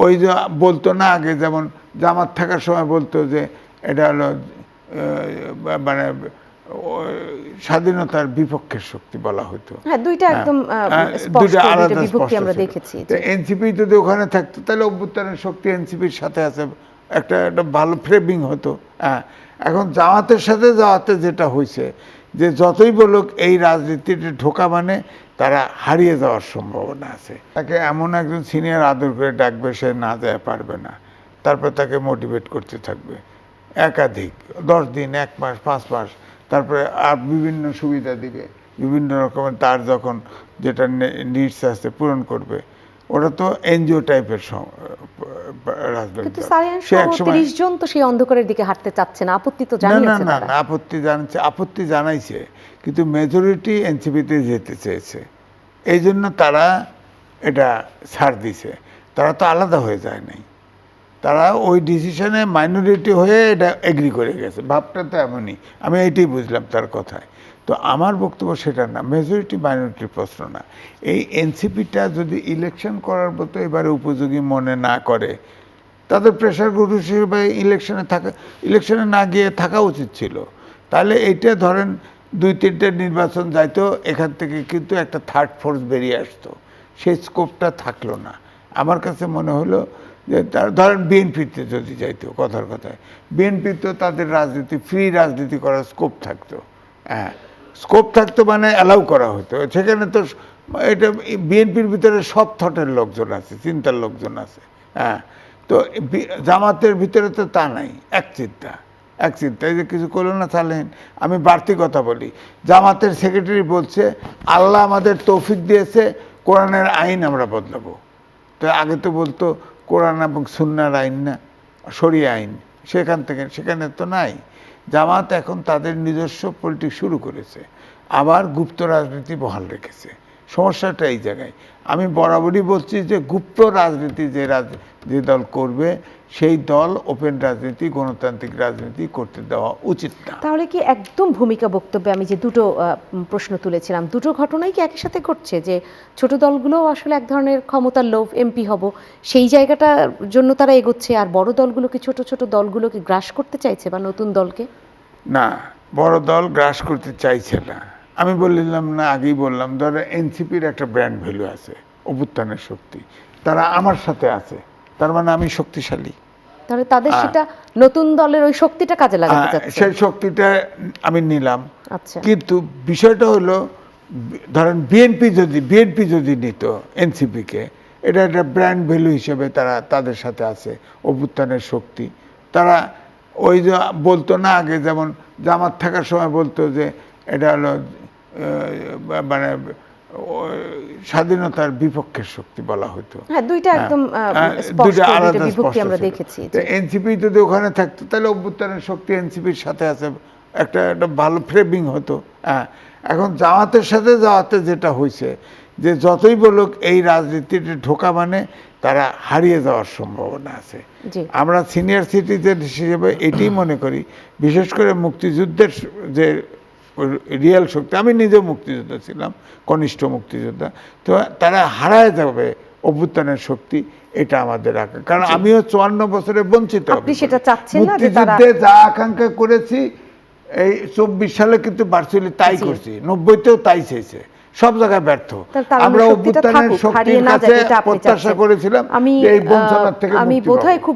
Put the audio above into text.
ওই যে বলতো না আগে যেমন জামাত থাকার সময় বলতো যে এটা হলো মানে স্বাধীনতার বিপক্ষের শক্তি বলা হতো। হ্যাঁ, দুইটা একদম দুইটা স্পষ্ট, দুইটা আলাদা বিভক্তি স্পষ্ট আমরা ছিল। দেখেছি। তো এনসিপি যদি ওখানে থাকতো তাহলে অভ্যুত্থানের শক্তি এনসিপির সাথে আছে, একটা একটা ভালো ফ্রেমিং হতো। হ্যাঁ, এখন জামাতের সাথে যাওয়াতে যেটা হয়েছে যে যতই বলুক এই রাজনীতিতে ঢোকা মানে তারা হারিয়ে যাওয়ার সম্ভাবনা আছে। তাকে এমন একজন সিনিয়র আদর করে ডাকবে সে না যায় পারবে না, তারপর তাকে মোটিভেট করতে থাকবে একাধিক 10 দিন, 1 মাস, 5 মাস, তারপরে আর বিভিন্ন সুবিধা দিবে, বিভিন্ন রকমের তার যখন যেটা নিডস আছে পূরণ করবে। ওরা তো এনজিও টাইপের রাজনীতি। কিন্তু সারিয়ান সহ 30 জন তো সেই অন্ধকারের দিকে হাঁটতে চাচ্ছে না, আপত্তি তো জানিয়েছে না তারা। না, আপত্তি জানাইছে, কিন্তু মেজরিটি এনসিপিতে যেতে চেয়েছে, এই জন্য তারা এটা ছাড় দিছে। তারা তো আলাদা হয়ে যায় নাই, তারা ওই ডিসিশনে মাইনরিটি হয়ে এটা এগ্রি করে গেছে। ভাবটা তো এমনই, আমি এইটাই বুঝলাম তার কথায়। তো আমার বক্তব্য সেটা না, মেজরিটি মাইনরিটির প্রশ্ন না। এই এনসিপিটা যদি ইলেকশন করার মতো এবারে উপযোগী মনে না করে, তাদের প্রেশার গ্রুপ হিসেবে ইলেকশনে না গিয়ে থাকা উচিত ছিল। তাহলে এইটা ধরেন 2-3টে নির্বাচন যাইতো, এখান থেকে কিন্তু একটা থার্ড ফোর্স বেরিয়ে আসতো, সেই স্কোপটা থাকলো না। আমার কাছে মনে হলো যে ধরেন বিএনপিতে যদি যাইতো, কথার কথায় বিএনপিতেও তাদের রাজনীতি, ফ্রি রাজনীতি করার স্কোপ থাকতো। হ্যাঁ, স্কোপ থাকতো মানে অ্যালাউ করা হতো। সেখানে তো এটা বিএনপির ভিতরে সব থটের লোকজন আছে, চিন্তার লোকজন আছে। হ্যাঁ, তো জামাতের ভিতরে তো তা নাই, এক চিন্তা এই যে কিছু করলো না চালেন। আমি বাড়তি কথা বলি, জামাতের সেক্রেটারি বলছে আল্লাহ আমাদের তৌফিক দিয়েছে, কোরআনের আইন আমরা বদলাবো। তো আগে তো বলতো কোরআন এবং সুন্নাহর আইন না, শরিয়া আইন, সেখানে তো নাই। জামাত এখন তাদের নিজস্ব পলিটিক্স শুরু করেছে, আবার গুপ্ত রাজনীতি বহাল রেখেছে। সমস্যাটা এই জায়গায়। আমি বরাবরই বলছি যে গুপ্ত রাজনীতি যে দল করবে সেই দল ওপেন রাজনীতি, গণতান্ত্রিক রাজনীতি করতে দেওয়া উচিত না। তাহলে কি একদম ভূমিকা বক্তব্যে আমি যে দুটো প্রশ্ন তুলেছিলাম, দুটো ঘটনাই কি একই সাথে ঘটছে, যে ছোট দলগুলো আসলে এক ধরনের ক্ষমতার লোভ, এমপি হব সেই জায়গাটার জন্য তারা এগোচ্ছে, আর বড় দলগুলোকে ছোট ছোট দলগুলোকে গ্রাস করতে চাইছে বা নতুন দলকে? না, বড় দল গ্রাস করতে চাইছে না। আমি বললাম না, আগেই বললাম, ধরো এনসিপির একটা ব্র্যান্ড ভ্যালু আছে, অভ্যুত্থানের শক্তি, তারা আমার সাথে আছে, তার মানে আমি শক্তিশালী। তাহলে তাদের সেটা নতুন দলের ওই শক্তিটা কাজে লাগাতে চাচ্ছে, সেই শক্তিটা আমি নিলাম। আচ্ছা, কিন্তু বিষয়টা হলো, ধরেন বিএনপি যদি নিত এনসিপিকে, এটা একটা ব্র্যান্ড ভ্যালু হিসেবে তারা তাদের সাথে আছে, অভ্যুত্থানের শক্তি। তারা ওই যে বলতো না আগে যেমন জামাত থাকার সময় বলতো যে এটা হলো মানে স্বাধীনতার বিপক্ষের শক্তি বলা হতো। হ্যাঁ, দুইটা একদম দুইটা স্পষ্ট, আলাদা দুইটা বিভক্তি স্পষ্ট আমরা ছিল। দেখেছি। এনসিপি যদি ওখানে থাকতো তাহলে অভ্যুত্থানের শক্তি এনসিপির সাথে আছে, একটা একটা ভালো ফ্রেমিং হতো। হ্যাঁ, এখন জামাতের সাথে যাওয়াতে যেটা হয়েছে যে যতই বলুক এই রাজনীতিতে ঢোকা মানে তারা হারিয়ে যাওয়ার সম্ভাবনা আছে। আমরা সিনিয়র সিটিজেন হিসেবে এটাই মনে করি, বিশেষ করে মুক্তিযুদ্ধের যে রিয়েল শক্তি, আমি নিজেও মুক্তিযোদ্ধা ছিলাম, কনিষ্ঠ মুক্তিযোদ্ধা, তো তারা হারায় যাবে অভ্যুত্থানের শক্তি, এটা আমাদের আকাঙ্ক্ষা। কারণ আমিও 54 বছরে বঞ্চিত, আপনি সেটা চাচ্ছেন না যে তারা, মুক্তিযুদ্ধে যা আকাঙ্ক্ষা করেছি এই 24 সালে কিন্তু ভার্চুয়ালি তাই করছি, 90তেও তাই চেয়েছে, সব জায়গায় ব্যর্থ। আমরা অভ্যুত্থানের শক্তির কাছে প্রত্যাশা করেছিলাম এই বঞ্চনার থেকে আমি বোধহয় খুব